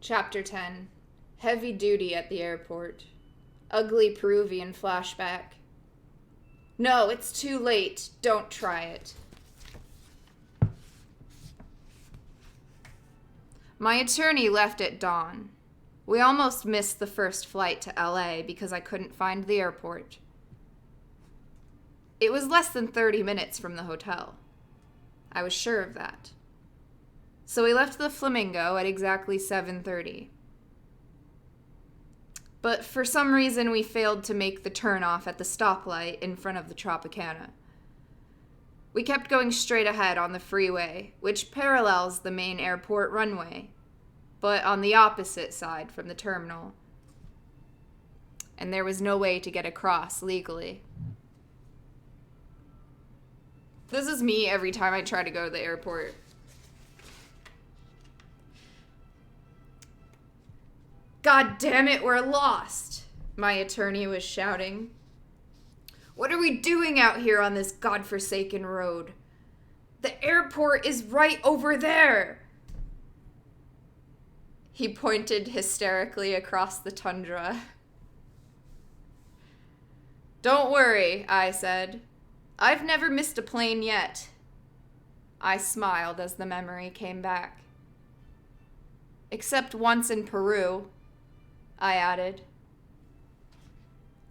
Chapter 10. Heavy duty at the airport. Ugly Peruvian flashback. No, it's too late. Don't try it. My attorney left at dawn. We almost missed the first flight to LA because I couldn't find the airport. It was less than 30 minutes from the hotel. I was sure of that. So we left the Flamingo at exactly 7:30. But for some reason we failed to make the turnoff at the stoplight in front of the Tropicana. We kept going straight ahead on the freeway, which parallels the main airport runway, but on the opposite side from the terminal. And there was no way to get across legally. This is me every time I try to go to the airport. God damn it, we're lost, my attorney was shouting. What are we doing out here on this godforsaken road? The airport is right over there. He pointed hysterically across the tundra. Don't worry, I said. I've never missed a plane yet. I smiled as the memory came back. Except once in Peru, I added.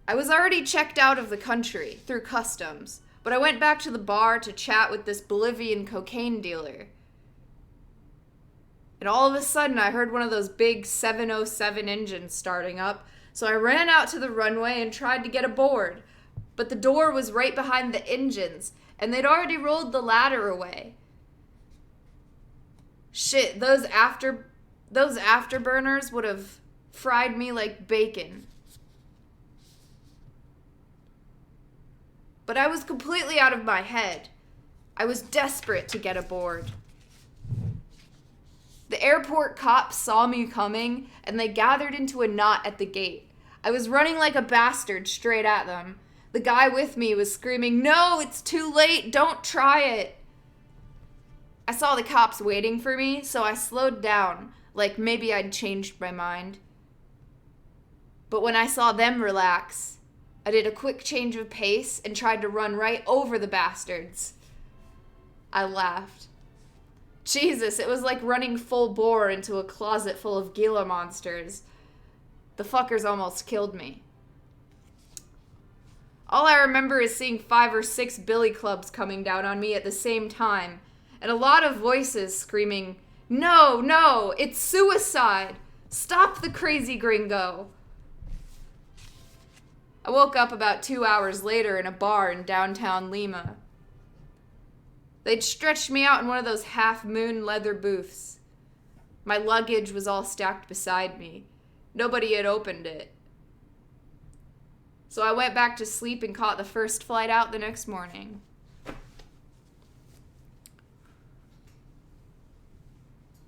I was already checked out of the country through customs, but I went back to the bar to chat with this Bolivian cocaine dealer. And all of a sudden I heard one of those big 707 engines starting up, so I ran out to the runway and tried to get aboard. But the door was right behind the engines, and they'd already rolled the ladder away. Shit, those afterburners would have fried me like bacon. But I was completely out of my head. I was desperate to get aboard. The airport cops saw me coming, and they gathered into a knot at the gate. I was running like a bastard straight at them. The guy with me was screaming, "No, it's too late, don't try it." I saw the cops waiting for me, so I slowed down, like maybe I'd changed my mind. But when I saw them relax, I did a quick change of pace and tried to run right over the bastards. I laughed. Jesus, it was like running full bore into a closet full of Gila monsters. The fuckers almost killed me. All I remember is seeing 5 or 6 billy clubs coming down on me at the same time, and a lot of voices screaming, "No, no, it's suicide! Stop the crazy gringo!" I woke up about 2 hours later in a bar in downtown Lima. They'd stretched me out in one of those half-moon leather booths. My luggage was all stacked beside me. Nobody had opened it. So I went back to sleep and caught the first flight out the next morning.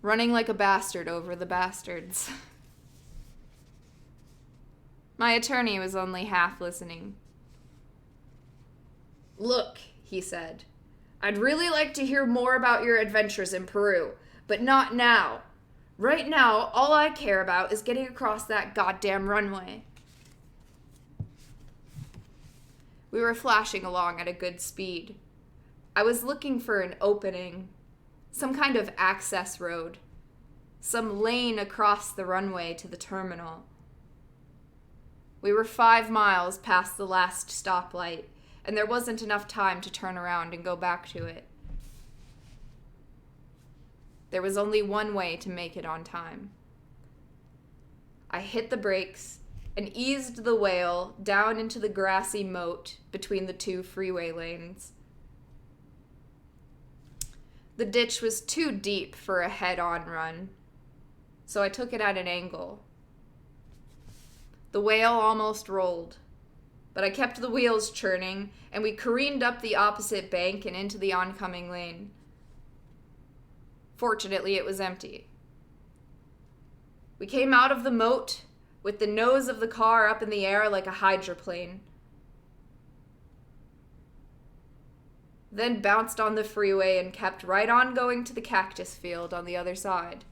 Running like a bastard over the bastards. My attorney was only half listening. "Look," he said, "I'd really like to hear more about your adventures in Peru, but not now. Right now, all I care about is getting across that goddamn runway." We were flashing along at a good speed. I was looking for an opening, some kind of access road, some lane across the runway to the terminal. We were 5 miles past the last stoplight, and there wasn't enough time to turn around and go back to it. There was only one way to make it on time. I hit the brakes and eased the whale down into the grassy moat between the 2 freeway lanes. The ditch was too deep for a head-on run, so I took it at an angle. The whale almost rolled, but I kept the wheels churning, and we careened up the opposite bank and into the oncoming lane. Fortunately, it was empty. We came out of the moat with the nose of the car up in the air like a hydroplane. Then bounced on the freeway and kept right on going to the cactus field on the other side.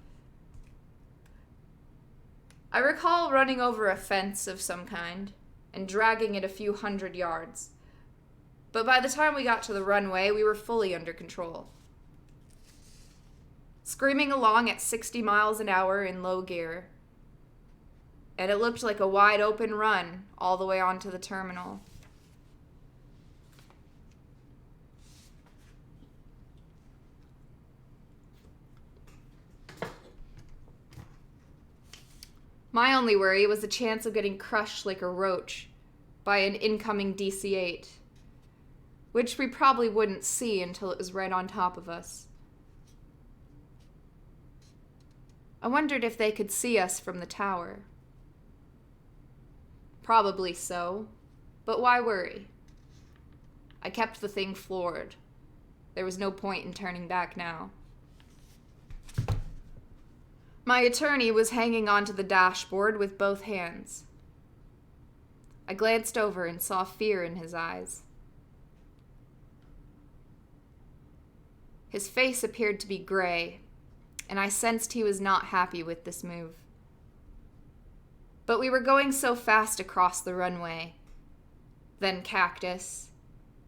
I recall running over a fence of some kind and dragging it a few 100 yards. But by the time we got to the runway, we were fully under control. Screaming along at 60 miles an hour in low gear, and it looked like a wide open run all the way onto the terminal. My only worry was the chance of getting crushed like a roach by an incoming DC-8, which we probably wouldn't see until it was right on top of us. I wondered if they could see us from the tower. Probably so, but why worry? I kept the thing floored. There was no point in turning back now. My attorney was hanging onto the dashboard with both hands. I glanced over and saw fear in his eyes. His face appeared to be gray, and I sensed he was not happy with this move. But we were going so fast across the runway, then cactus,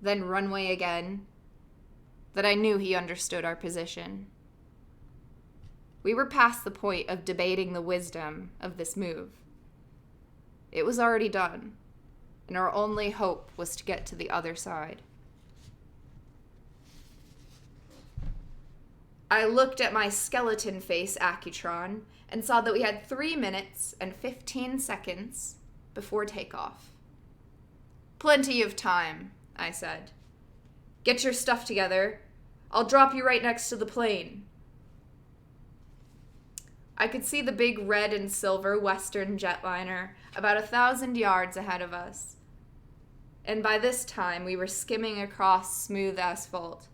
then runway again, that I knew he understood our position. We were past the point of debating the wisdom of this move. It was already done, and our only hope was to get to the other side. I looked at my skeleton face Accutron and saw that we had 3 minutes and 15 seconds before takeoff. Plenty of time, I said. Get your stuff together. I'll drop you right next to the plane. I could see the big red and silver Western jetliner about 1,000 yards ahead of us. And by this time, we were skimming across smooth asphalt,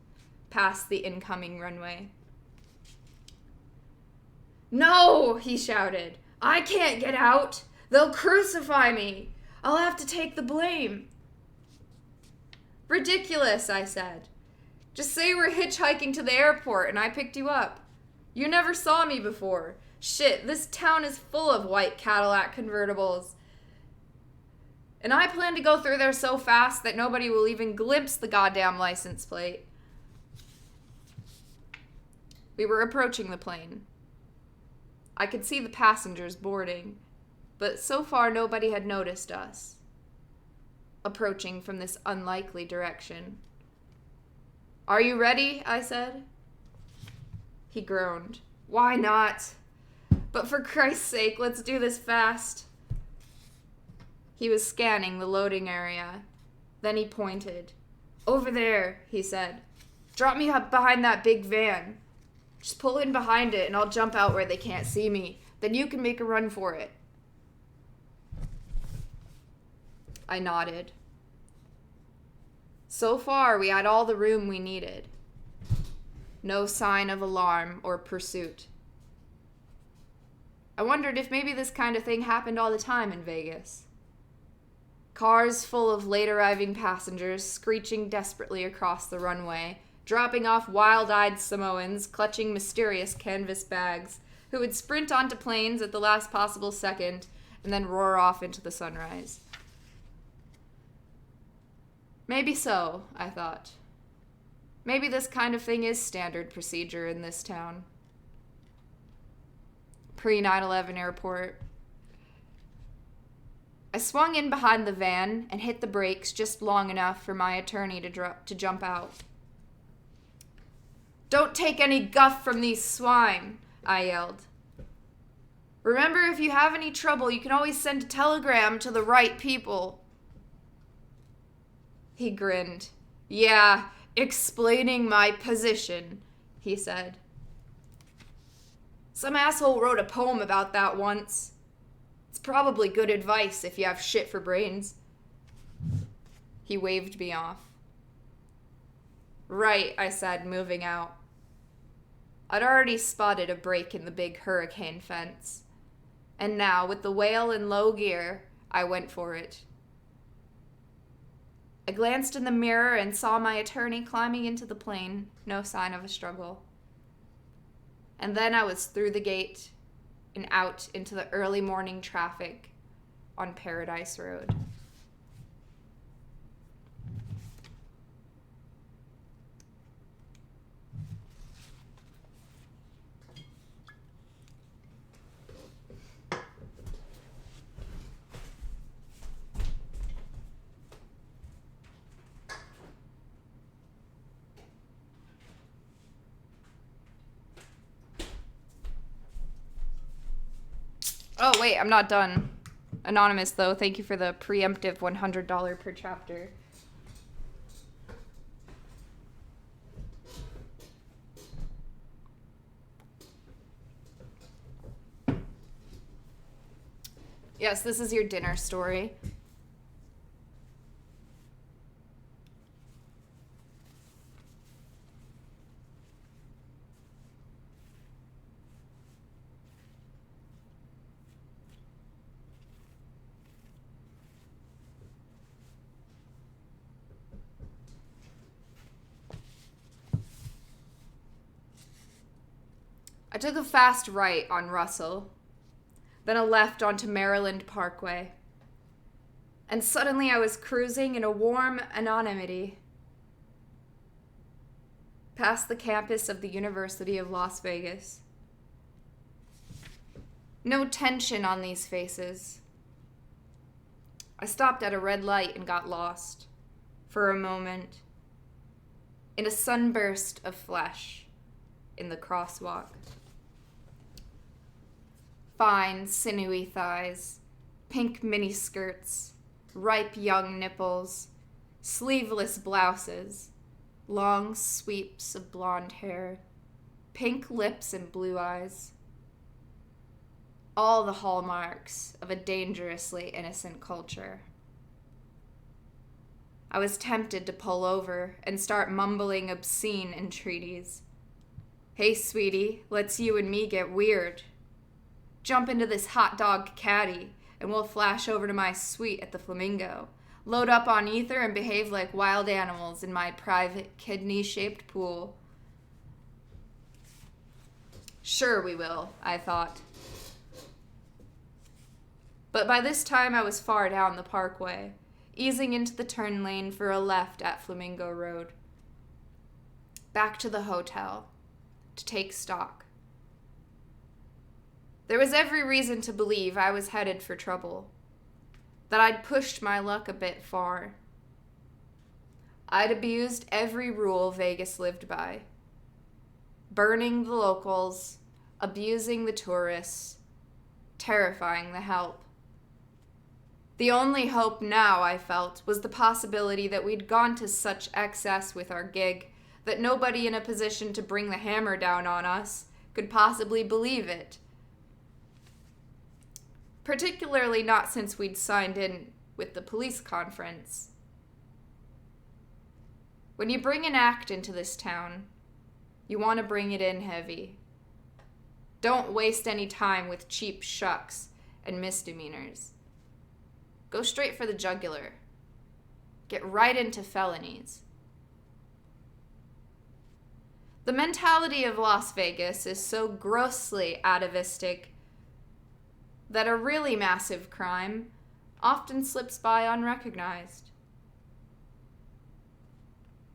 past the incoming runway. No, he shouted. I can't get out. They'll crucify me. I'll have to take the blame. Ridiculous, I said. Just say we're hitchhiking to the airport and I picked you up. You never saw me before. Shit, this town is full of white Cadillac convertibles. And I plan to go through there so fast that nobody will even glimpse the goddamn license plate. We were approaching the plane. I could see the passengers boarding, but so far nobody had noticed us, approaching from this unlikely direction. Are you ready? I said. He groaned. Why not? But for Christ's sake, let's do this fast. He was scanning the loading area. Then he pointed. Over there, he said. Drop me up behind that big van. Just pull in behind it and I'll jump out where they can't see me. Then you can make a run for it. I nodded. So far, we had all the room we needed. No sign of alarm or pursuit. I wondered if maybe this kind of thing happened all the time in Vegas. Cars full of late-arriving passengers screeching desperately across the runway, dropping off wild-eyed Samoans clutching mysterious canvas bags who would sprint onto planes at the last possible second and then roar off into the sunrise. Maybe so, I thought. Maybe this kind of thing is standard procedure in this town. Pre-9/11 airport. I swung in behind the van and hit the brakes just long enough for my attorney to jump out. Don't take any guff from these swine, I yelled. Remember, if you have any trouble, you can always send a telegram to the right people. He grinned. Yeah, explaining my position, he said. Some asshole wrote a poem about that once. It's probably good advice if you have shit for brains. He waved me off. Right, I said, moving out. I'd already spotted a break in the big hurricane fence. And now, with the whale in low gear, I went for it. I glanced in the mirror and saw my attorney climbing into the plane, no sign of a struggle. And then I was through the gate and out into the early morning traffic on Paradise Road. Oh, wait, I'm not done. Anonymous, though, thank you for the preemptive $100 per chapter. Yes, this is your dinner story. I took a fast right on Russell, then a left onto Maryland Parkway, and suddenly I was cruising in a warm anonymity past the campus of the University of Las Vegas. No tension on these faces. I stopped at a red light and got lost, for a moment, in a sunburst of flesh in the crosswalk. Fine, sinewy thighs, pink miniskirts, ripe young nipples, sleeveless blouses, long sweeps of blonde hair, pink lips and blue eyes. All the hallmarks of a dangerously innocent culture. I was tempted to pull over and start mumbling obscene entreaties. Hey, sweetie, let's you and me get weird. Jump into this hot dog caddy, and we'll flash over to my suite at the Flamingo. Load up on ether and behave like wild animals in my private kidney-shaped pool. Sure we will, I thought. But by this time I was far down the parkway, easing into the turn lane for a left at Flamingo Road. Back to the hotel, to take stock. There was every reason to believe I was headed for trouble, that I'd pushed my luck a bit far. I'd abused every rule Vegas lived by, burning the locals, abusing the tourists, terrifying the help. The only hope now, I felt, was the possibility that we'd gone to such excess with our gig that nobody in a position to bring the hammer down on us could possibly believe it. Particularly not since we'd signed in with the police conference. When you bring an act into this town, you want to bring it in heavy. Don't waste any time with cheap shucks and misdemeanors. Go straight for the jugular. Get right into felonies. The mentality of Las Vegas is so grossly atavistic that a really massive crime often slips by unrecognized.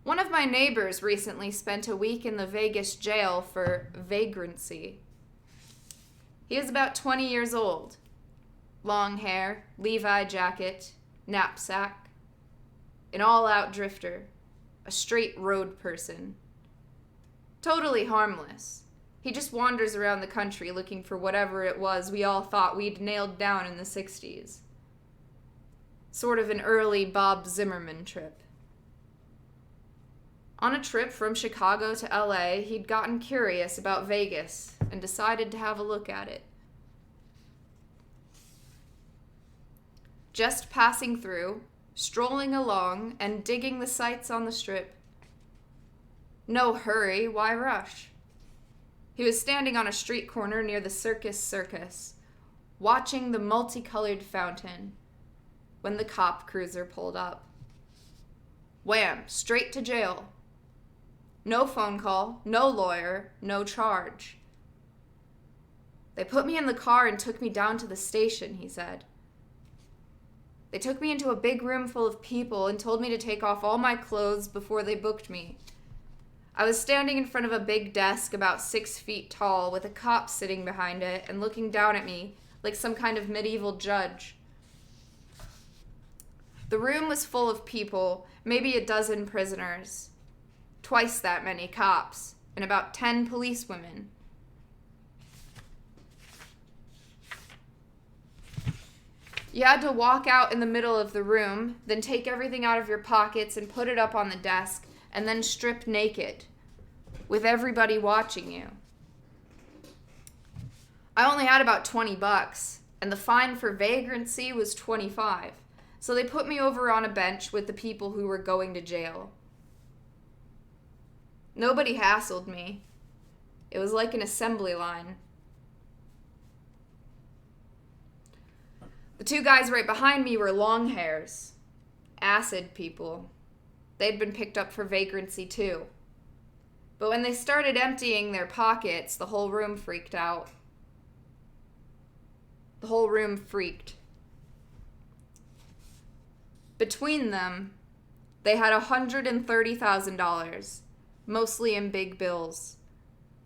One of my neighbors recently spent a week in the Vegas jail for vagrancy. He is about 20 years old. Long hair, Levi jacket, knapsack. An all-out drifter. A straight road person. Totally harmless. He just wanders around the country looking for whatever it was we all thought we'd nailed down in the 60s. Sort of an early Bob Zimmerman trip. On a trip from Chicago to LA, he'd gotten curious about Vegas and decided to have a look at it. Just passing through, strolling along, and digging the sights on the strip. No hurry, why rush? He was standing on a street corner near the Circus, watching the multicolored fountain, when the cop cruiser pulled up. Wham, straight to jail. No phone call, no lawyer, no charge. They put me in the car and took me down to the station, he said. They took me into a big room full of people and told me to take off all my clothes before they booked me. I was standing in front of a big desk about 6 feet tall with a cop sitting behind it and looking down at me like some kind of medieval judge. The room was full of people, maybe a dozen prisoners, twice that many cops, and about 10 policewomen. You had to walk out in the middle of the room, then take everything out of your pockets and put it up on the desk, and then strip naked, with everybody watching you. I only had about $20, and the fine for vagrancy was $25, so they put me over on a bench with the people who were going to jail. Nobody hassled me. It was like an assembly line. The two guys right behind me were long hairs, acid people. They'd been picked up for vagrancy too. But when they started emptying their pockets, the whole room freaked out. The whole room freaked. Between them, they had $130,000, mostly in big bills.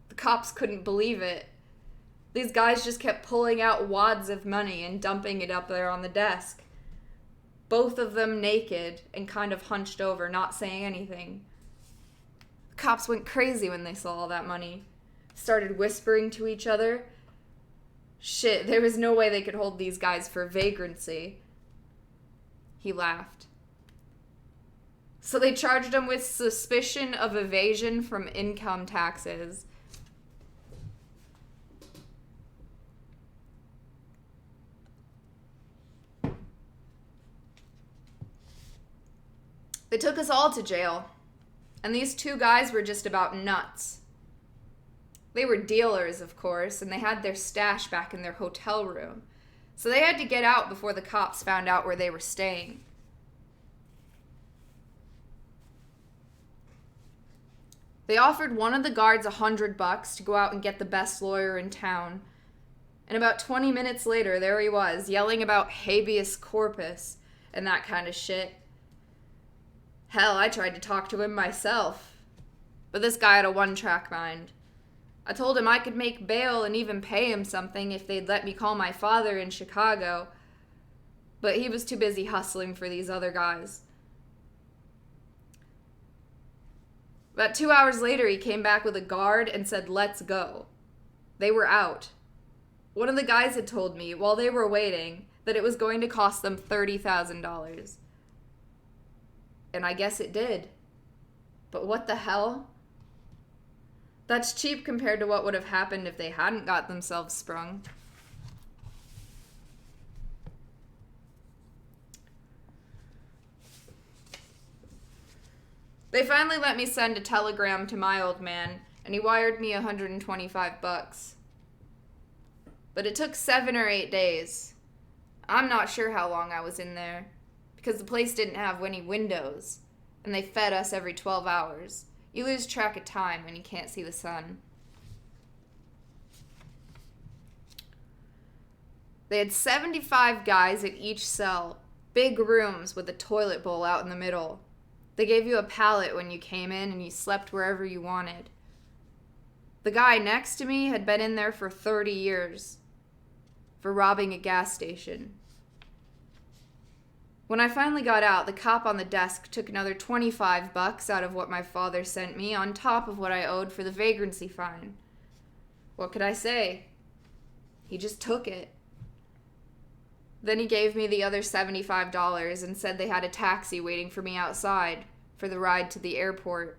The cops couldn't believe it. These guys just kept pulling out wads of money and dumping it up there on the desk. Both of them naked and kind of hunched over, not saying anything. The cops went crazy when they saw all that money. Started whispering to each other. Shit, there was no way they could hold these guys for vagrancy. He laughed. So they charged him with suspicion of evasion from income taxes. They took us all to jail, and these two guys were just about nuts. They were dealers, of course, and they had their stash back in their hotel room, so they had to get out before the cops found out where they were staying. They offered one of the guards $100 to go out and get the best lawyer in town, and about 20 minutes later, there he was, yelling about habeas corpus and that kind of shit. Hell, I tried to talk to him myself. But this guy had a one-track mind. I told him I could make bail and even pay him something if they'd let me call my father in Chicago. But he was too busy hustling for these other guys. About 2 hours later, he came back with a guard and said, "Let's go." They were out. One of the guys had told me, while they were waiting, that it was going to cost them $30,000. And I guess it did. But what the hell? That's cheap compared to what would have happened if they hadn't got themselves sprung. They finally let me send a telegram to my old man, and he wired me $125. But it took 7 or 8 days. I'm not sure how long I was in there, because the place didn't have any windows, and they fed us every 12 hours. You lose track of time when you can't see the sun. They had 75 guys at each cell, big rooms with a toilet bowl out in the middle. They gave you a pallet when you came in, and you slept wherever you wanted. The guy next to me had been in there for 30 years, for robbing a gas station. When I finally got out, the cop on the desk took another $25 out of what my father sent me on top of what I owed for the vagrancy fine. What could I say? He just took it. Then he gave me the other $75 and said they had a taxi waiting for me outside for the ride to the airport.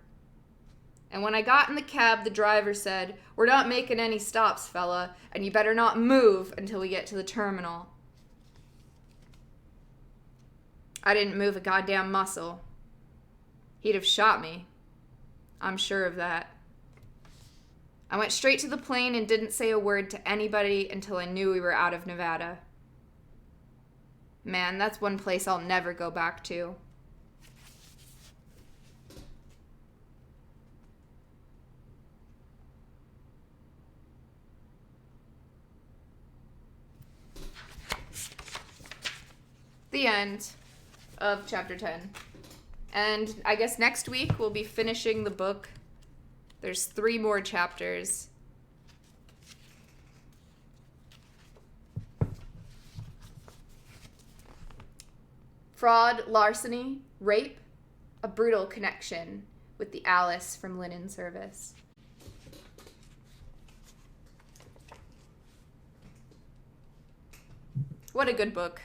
And when I got in the cab, the driver said, "We're not making any stops, fella, and you better not move until we get to the terminal." I didn't move a goddamn muscle. He'd have shot me. I'm sure of that. I went straight to the plane and didn't say a word to anybody until I knew we were out of Nevada. Man, that's one place I'll never go back to. The end of chapter 10. And I guess next week we'll be finishing the book. There's 3 more chapters. Fraud, larceny, rape, a brutal connection with the Alice from Linen Service. What a good book.